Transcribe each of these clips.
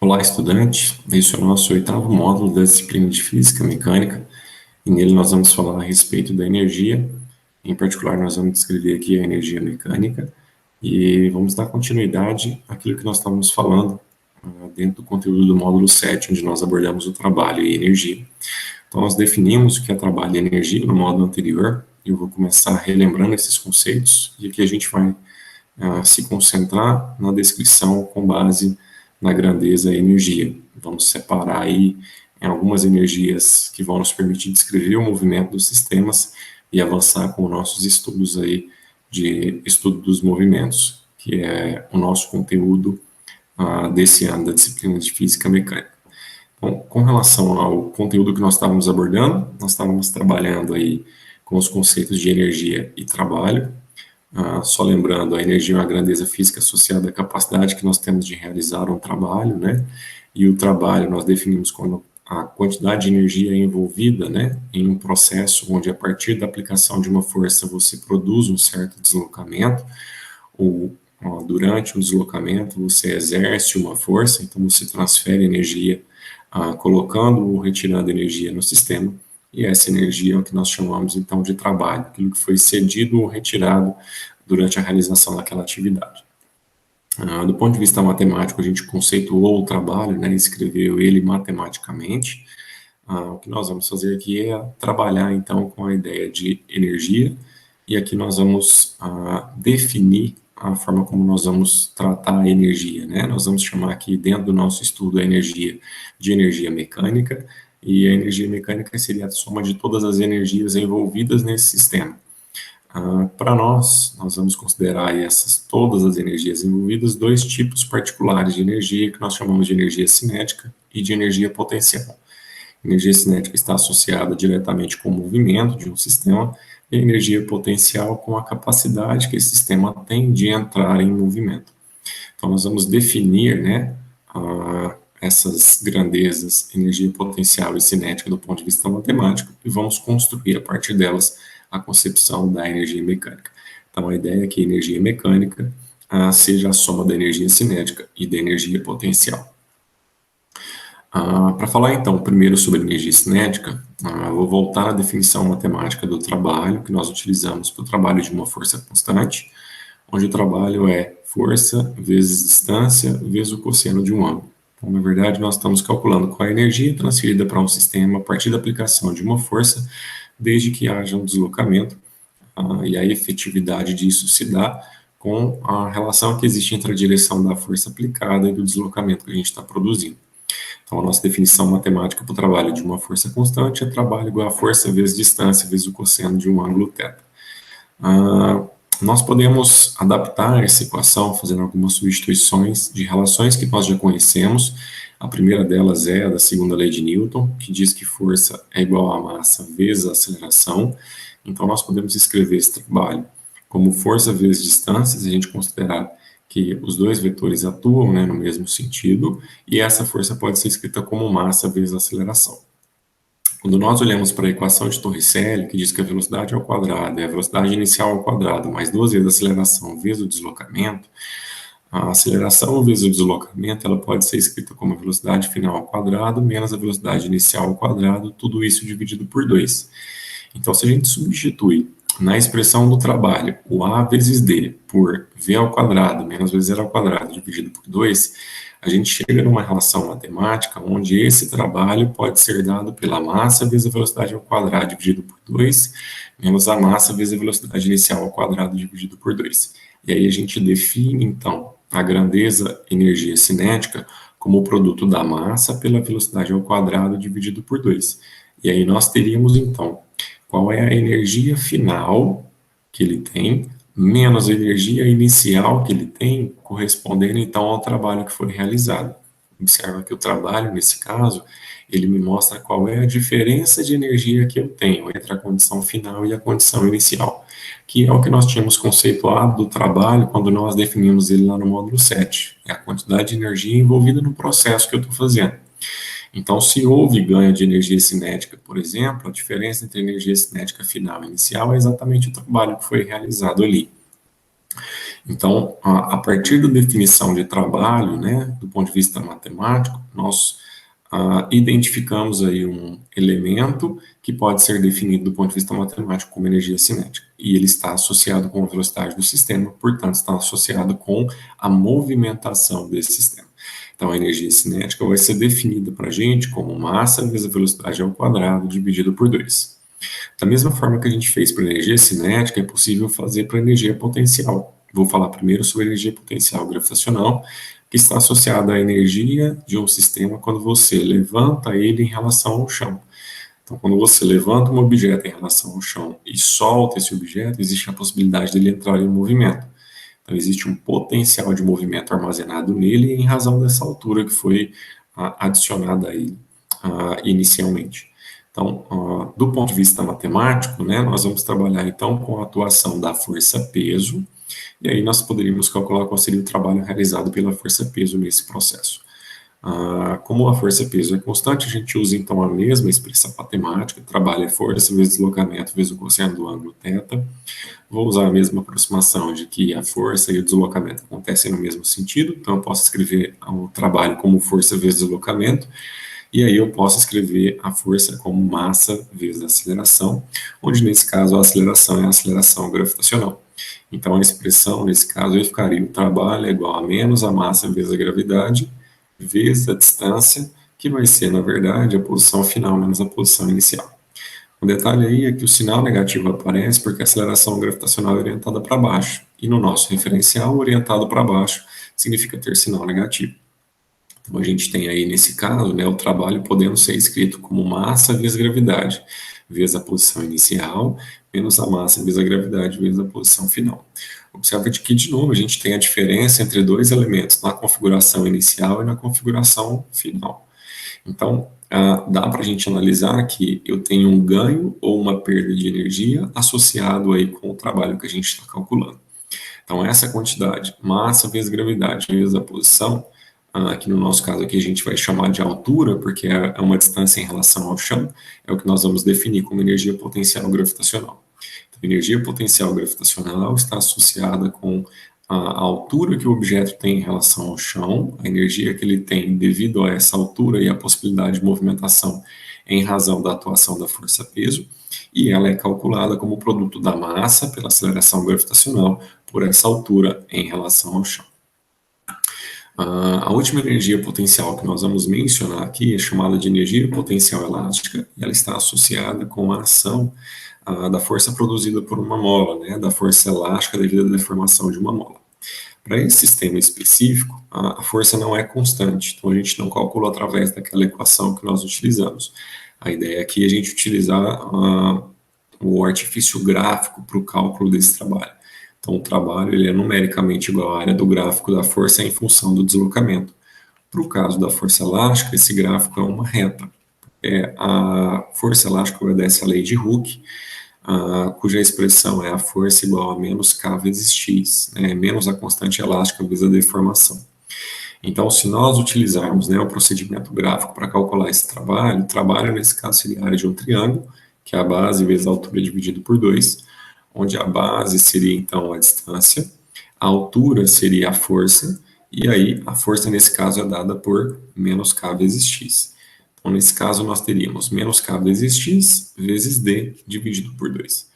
Olá, estudante. Esse é o nosso oitavo módulo da disciplina de Física Mecânica, e nele nós vamos falar a respeito da energia. Em particular, nós vamos descrever aqui a energia mecânica e vamos dar continuidade àquilo que nós estávamos falando dentro do conteúdo do módulo 7, onde nós abordamos o trabalho e energia. Então, nós definimos o que é trabalho e energia no módulo anterior, e eu vou começar relembrando esses conceitos, e aqui a gente vai se concentrar na descrição com base na grandeza e energia. Vamos separar aí em algumas energias que vão nos permitir descrever o movimento dos sistemas e avançar com nossos estudos aí de estudo dos movimentos, que é o nosso conteúdo desse ano da disciplina de Física Mecânica. Bom, com relação ao conteúdo que nós estávamos abordando, nós estávamos trabalhando aí com os conceitos de energia e trabalho. Só lembrando, a energia é uma grandeza física associada à capacidade que nós temos de realizar um trabalho, né? E o trabalho nós definimos como a quantidade de energia envolvida, né, em um processo onde a partir da aplicação de uma força você produz um certo deslocamento, ou durante o deslocamento você exerce uma força, então você transfere energia, colocando ou retirando energia no sistema, e essa energia é o que nós chamamos então de trabalho, aquilo que foi cedido ou retirado durante a realização daquela atividade. Do ponto de vista matemático, a gente conceituou o trabalho, né, escreveu ele matematicamente. O que nós vamos fazer aqui é trabalhar então com a ideia de energia, e aqui nós vamos definir a forma como nós vamos tratar a energia, né? Nós vamos chamar aqui dentro do nosso estudo a energia de energia mecânica, e a energia mecânica seria a soma de todas as energias envolvidas nesse sistema. Para nós vamos considerar todas as energias envolvidas, dois tipos particulares de energia que nós chamamos de energia cinética e de energia potencial. A energia cinética está associada diretamente com o movimento de um sistema, e a energia potencial com a capacidade que esse sistema tem de entrar em movimento. Então, nós vamos definir, né, essas grandezas, energia potencial e cinética do ponto de vista matemático, e vamos construir a partir delas a concepção da energia mecânica. Então, a ideia é que a energia mecânica seja a soma da energia cinética e da energia potencial. Para falar, então, primeiro sobre energia cinética, vou voltar à definição matemática do trabalho que nós utilizamos para o trabalho de uma força constante, onde o trabalho é força vezes distância vezes o cosseno de um ângulo. Então, na verdade, nós estamos calculando qual é a energia transferida para um sistema a partir da aplicação de uma força, desde que haja um deslocamento, e a efetividade disso se dá com a relação que existe entre a direção da força aplicada e do deslocamento que a gente está produzindo. Então, a nossa definição matemática para o trabalho de uma força constante é trabalho igual a força vezes distância vezes o cosseno de um ângulo θ. Nós podemos adaptar essa equação fazendo algumas substituições de relações que nós já conhecemos. A primeira delas é a da segunda lei de Newton, que diz que força é igual a massa vezes a aceleração. Então, nós podemos escrever esse trabalho como força vezes distância, se a gente considerar que os dois vetores atuam, né, no mesmo sentido, e essa força pode ser escrita como massa vezes aceleração. Quando nós olhamos para a equação de Torricelli, que diz que a velocidade ao quadrado é a velocidade inicial ao quadrado mais 2 vezes a aceleração vezes o deslocamento, a aceleração vezes o deslocamento ela pode ser escrita como a velocidade final ao quadrado menos a velocidade inicial ao quadrado, tudo isso dividido por 2. Então, se a gente substitui na expressão do trabalho o A vezes D por V ao quadrado menos V0 ao quadrado dividido por 2, a gente chega numa relação matemática onde esse trabalho pode ser dado pela massa vezes a velocidade ao quadrado dividido por 2, menos a massa vezes a velocidade inicial ao quadrado dividido por 2. E aí a gente define, então, a grandeza energia cinética como o produto da massa pela velocidade ao quadrado dividido por 2. E aí nós teríamos, então, qual é a energia final que ele tem, menos a energia inicial que ele tem, correspondendo então ao trabalho que foi realizado. Observa que o trabalho, nesse caso, ele me mostra qual é a diferença de energia que eu tenho entre a condição final e a condição inicial, que é o que nós tínhamos conceituado do trabalho quando nós definimos ele lá no módulo 7, é a quantidade de energia envolvida no processo que eu estou fazendo. Então, se houve ganho de energia cinética, por exemplo, a diferença entre a energia cinética final e inicial é exatamente o trabalho que foi realizado ali. Então, a partir da definição de trabalho, né, do ponto de vista matemático, nós identificamos aí um elemento que pode ser definido do ponto de vista matemático como energia cinética, e ele está associado com a velocidade do sistema, portanto, está associado com a movimentação desse sistema. Então, a energia cinética vai ser definida para a gente como massa vezes a velocidade ao quadrado dividido por 2. Da mesma forma que a gente fez para energia cinética, é possível fazer para energia potencial. Vou falar primeiro sobre energia potencial gravitacional, que está associada à energia de um sistema quando você levanta ele em relação ao chão. Então, quando você levanta um objeto em relação ao chão e solta esse objeto, existe a possibilidade dele entrar em movimento. Então, existe um potencial de movimento armazenado nele em razão dessa altura que foi adicionada a ele inicialmente. Então, do ponto de vista matemático, né, nós vamos trabalhar então com a atuação da força-peso, e aí nós poderíamos calcular qual seria o trabalho realizado pela força-peso nesse processo. Como a força-peso é constante, a gente usa então a mesma expressão matemática, trabalho é força vezes deslocamento vezes o cosseno do ângulo θ. Vou usar a mesma aproximação de que a força e o deslocamento acontecem no mesmo sentido, então eu posso escrever o trabalho como força vezes deslocamento, e aí eu posso escrever a força como massa vezes a aceleração, onde nesse caso a aceleração é a aceleração gravitacional. Então a expressão nesse caso aí ficaria: o trabalho é igual a menos a massa vezes a gravidade, vezes a distância, que vai ser, na verdade, a posição final menos a posição inicial. O detalhe aí é que o sinal negativo aparece porque a aceleração gravitacional é orientada para baixo, e no nosso referencial, orientado para baixo significa ter sinal negativo. Então, a gente tem aí, nesse caso, né, o trabalho podendo ser escrito como massa vezes gravidade, vezes a posição inicial, menos a massa vezes a gravidade, vezes a posição final. Observa de que, de novo, a gente tem a diferença entre dois elementos, na configuração inicial e na configuração final. Então, dá para a gente analisar que eu tenho um ganho ou uma perda de energia associado aí com o trabalho que a gente está calculando. Então, essa quantidade, massa vezes gravidade vezes a posição, que no nosso caso aqui a gente vai chamar de altura, porque é uma distância em relação ao chão, é o que nós vamos definir como energia potencial gravitacional. Então, a energia potencial gravitacional está associada com a altura que o objeto tem em relação ao chão, a energia que ele tem devido a essa altura e a possibilidade de movimentação em razão da atuação da força-peso, e ela é calculada como produto da massa pela aceleração gravitacional por essa altura em relação ao chão. A última energia potencial que nós vamos mencionar aqui é chamada de energia potencial elástica, e ela está associada com a ação da força produzida por uma mola, né, da força elástica devido à deformação de uma mola. Para esse sistema específico, a força não é constante, então a gente não calcula através daquela equação que nós utilizamos. A ideia aqui é a gente utilizar o artifício gráfico para o cálculo desse trabalho. Então, o trabalho ele é numericamente igual à área do gráfico da força em função do deslocamento. Para o caso da força elástica, esse gráfico é uma reta. A força elástica obedece à lei de Hooke, cuja expressão é a força igual a menos K vezes X, né, menos a constante elástica vezes a deformação. Então, se nós utilizarmos, né, o procedimento gráfico para calcular esse trabalho, o trabalho nesse caso seria a área de um triângulo, que é a base vezes a altura dividido por 2, onde a base seria então a distância, a altura seria a força, e aí a força nesse caso é dada por menos K vezes X. Então, nesse caso, nós teríamos menos K vezes X vezes D dividido por 2.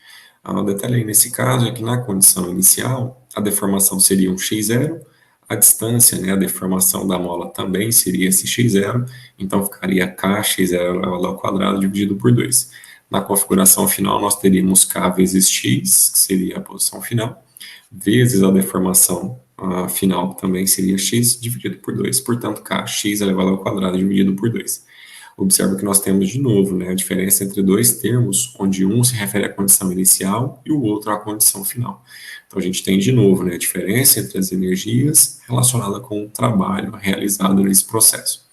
O detalhe aí nesse caso é que na condição inicial, a deformação seria um x0, a distância, né, a deformação da mola também seria esse x0, então ficaria K x0 elevado ao quadrado dividido por 2. Na configuração final, nós teríamos K vezes X, que seria a posição final, vezes a deformação final, que também seria X, dividido por 2. Portanto, K, X elevado ao quadrado dividido por 2. Observa que nós temos, de novo, né, a diferença entre dois termos, onde um se refere à condição inicial e o outro à condição final. Então, a gente tem, de novo, né, a diferença entre as energias relacionada com o trabalho realizado nesse processo.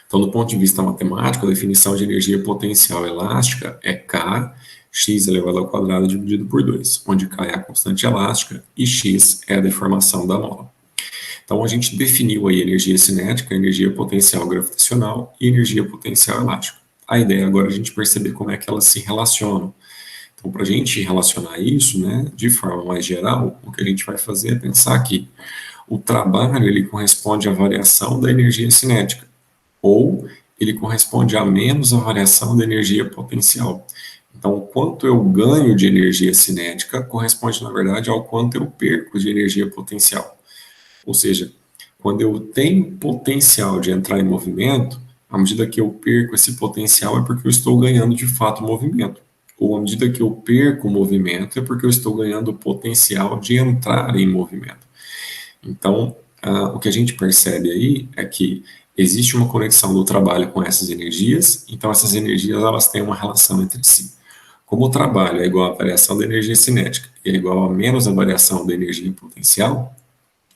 Então, do ponto de vista matemático, a definição de energia potencial elástica é K, x elevado ao quadrado dividido por 2, onde K é a constante elástica e x é a deformação da mola. Então, a gente definiu aí energia cinética, energia potencial gravitacional e energia potencial elástica. A ideia agora é a gente perceber como é que elas se relacionam. Então, para a gente relacionar isso, né, de forma mais geral, o que a gente vai fazer é pensar que o trabalho ele corresponde à variação da energia cinética, ou ele corresponde a menos a variação da energia potencial. Então, o quanto eu ganho de energia cinética corresponde, na verdade, ao quanto eu perco de energia potencial. Ou seja, quando eu tenho potencial de entrar em movimento, à medida que eu perco esse potencial é porque eu estou ganhando de fato movimento. Ou à medida que eu perco o movimento é porque eu estou ganhando o potencial de entrar em movimento. Então, o que a gente percebe aí é que existe uma conexão do trabalho com essas energias, então essas energias elas têm uma relação entre si. Como o trabalho é igual à variação da energia cinética e é igual a menos a variação da energia potencial,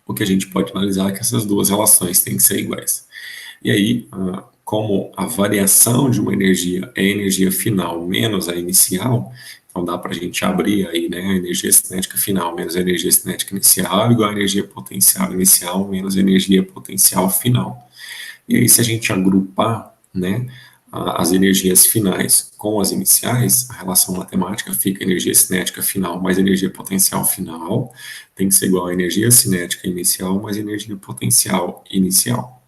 o que a gente pode analisar é que essas duas relações têm que ser iguais. E aí, como a variação de uma energia é a energia final menos a inicial, então dá para a gente abrir aí, né, a energia cinética final menos a energia cinética inicial igual a energia potencial inicial menos a energia potencial final. E aí, se a gente agrupar, né, as energias finais com as iniciais, a relação matemática fica energia cinética final mais energia potencial final tem que ser igual a energia cinética inicial mais energia potencial inicial.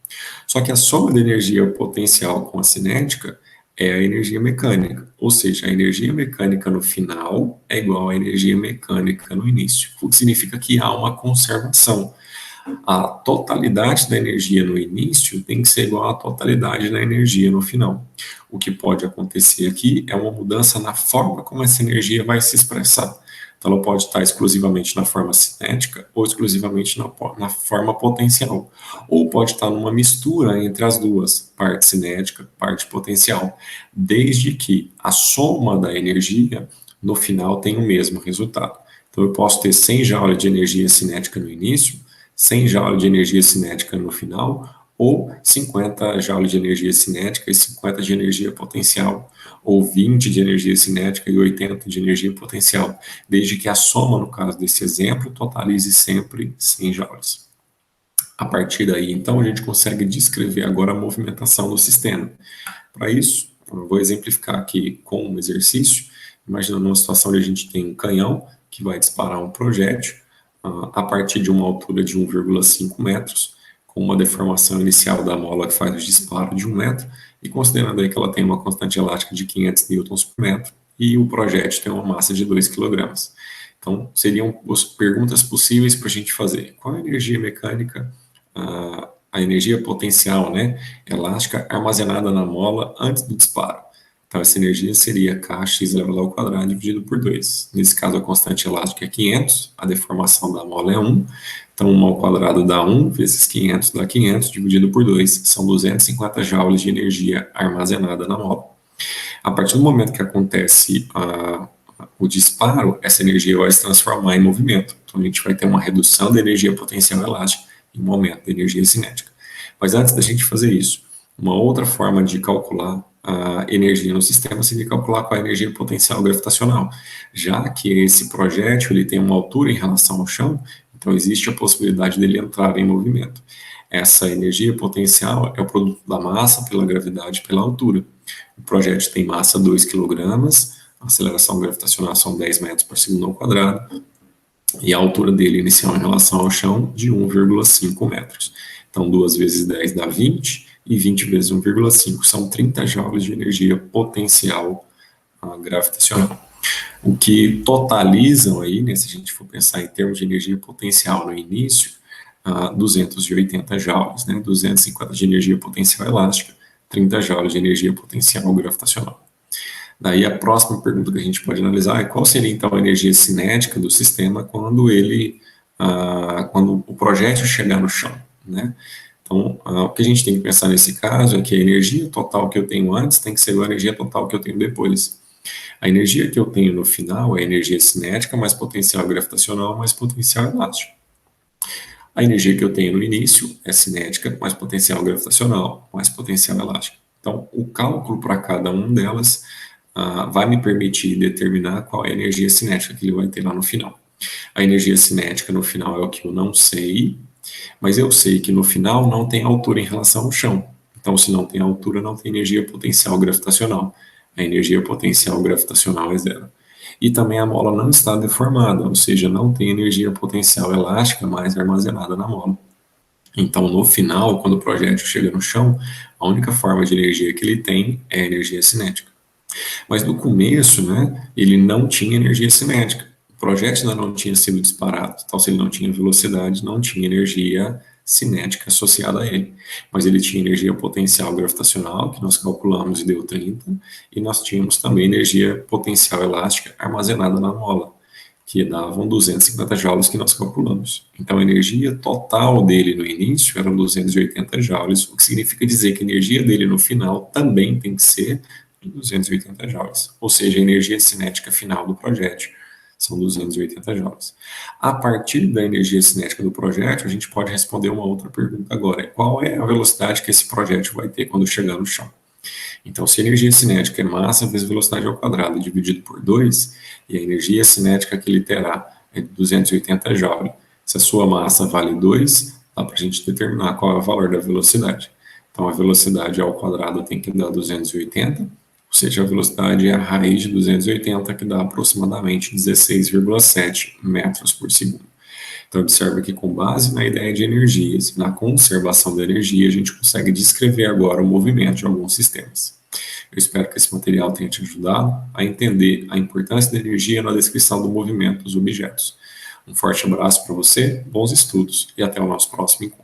Só que a soma da energia potencial com a cinética é a energia mecânica, ou seja, a energia mecânica no final é igual à energia mecânica no início, o que significa que há uma conservação. A totalidade da energia no início tem que ser igual à totalidade da energia no final. O que pode acontecer aqui é uma mudança na forma como essa energia vai se expressar. Então, ela pode estar exclusivamente na forma cinética ou exclusivamente na forma potencial. Ou pode estar numa mistura entre as duas, parte cinética, parte potencial, desde que a soma da energia no final tenha o mesmo resultado. Então, eu posso ter 100 joules de energia cinética no início, 100 joules de energia cinética no final, ou 50 joules de energia cinética e 50 de energia potencial, ou 20 de energia cinética e 80 de energia potencial, desde que a soma, no caso desse exemplo, totalize sempre 100 joules. A partir daí, então, a gente consegue descrever agora a movimentação do sistema. Para isso, eu vou exemplificar aqui com um exercício, imaginando uma situação onde a gente tem um canhão que vai disparar um projétil a partir de uma altura de 1,5 metros, com uma deformação inicial da mola que faz o disparo de 1 metro, e considerando aí que ela tem uma constante elástica de 500 newtons por metro, e o projétil tem uma massa de 2 kg. Então, seriam as perguntas possíveis para a gente fazer. Qual a energia mecânica, a energia potencial, né, elástica, armazenada na mola antes do disparo? Então, essa energia seria kx elevado ao quadrado dividido por 2. Nesse caso, a constante elástica é 500, a deformação da mola é 1. Então, 1 ao quadrado dá 1, vezes 500 dá 500, dividido por 2. São 250 joules de energia armazenada na mola. A partir do momento que acontece o disparo, essa energia vai se transformar em movimento. Então, a gente vai ter uma redução da energia potencial elástica e um aumento da energia cinética. Mas antes da gente fazer isso, uma outra forma de calcular a energia no sistema seria calcular qual é a energia potencial gravitacional. Já que esse projétil ele tem uma altura em relação ao chão, então existe a possibilidade dele entrar em movimento. Essa energia potencial é o produto da massa pela gravidade pela altura. O projétil tem massa 2 kg, a aceleração gravitacional são 10 metros por segundo ao quadrado, e a altura dele inicial em relação ao chão de 1,5 metros. Então, 2 vezes 10 dá 20, e 20 vezes 1,5 são 30 joules de energia potencial gravitacional. O que totalizam aí, né, se a gente for pensar em termos de energia potencial no início, 280 joules, né, 250 de energia potencial elástica, 30 joules de energia potencial gravitacional. Daí a próxima pergunta que a gente pode analisar é qual seria então a energia cinética do sistema quando quando o projétil chegar no chão, né? Então, o que a gente tem que pensar nesse caso é que a energia total que eu tenho antes tem que ser a energia total que eu tenho depois. A energia que eu tenho no final é a energia cinética mais potencial gravitacional mais potencial elástico. A energia que eu tenho no início é cinética mais potencial gravitacional mais potencial elástico. Então, o cálculo para cada uma delas vai me permitir determinar qual é a energia cinética que ele vai ter lá no final. A energia cinética no final é o que eu não sei, mas eu sei que no final não tem altura em relação ao chão. Então, se não tem altura, não tem energia potencial gravitacional. A energia potencial gravitacional é zero. E também a mola não está deformada, ou seja, não tem energia potencial elástica mais armazenada na mola. Então, no final, quando o projétil chega no chão, a única forma de energia que ele tem é a energia cinética. Mas no começo, né, ele não tinha energia cinética. O projétil ainda não tinha sido disparado. Então, se ele não tinha velocidade, não tinha energia cinética associada a ele. Mas ele tinha energia potencial gravitacional, que nós calculamos e deu 30, e nós tínhamos também energia potencial elástica armazenada na mola, que davam 250 joules que nós calculamos. Então, a energia total dele no início eram 280 joules, o que significa dizer que a energia dele no final também tem que ser de 280 joules, ou seja, a energia cinética final do projétil são 280 joules. A partir da energia cinética do projétil, a gente pode responder uma outra pergunta agora: qual é a velocidade que esse projétil vai ter quando chegar no chão? Então, se a energia cinética é massa vezes velocidade ao quadrado dividido por 2, e a energia cinética que ele terá é de 280 joules, se a sua massa vale 2, dá para a gente determinar qual é o valor da velocidade. Então, a velocidade ao quadrado tem que dar 280, ou seja, a velocidade é a raiz de 280, que dá aproximadamente 16,7 metros por segundo. Então, observa que com base na ideia de energias, na conservação da energia, a gente consegue descrever agora o movimento de alguns sistemas. Eu espero que esse material tenha te ajudado a entender a importância da energia na descrição do movimento dos objetos. Um forte abraço para você, bons estudos e até o nosso próximo encontro.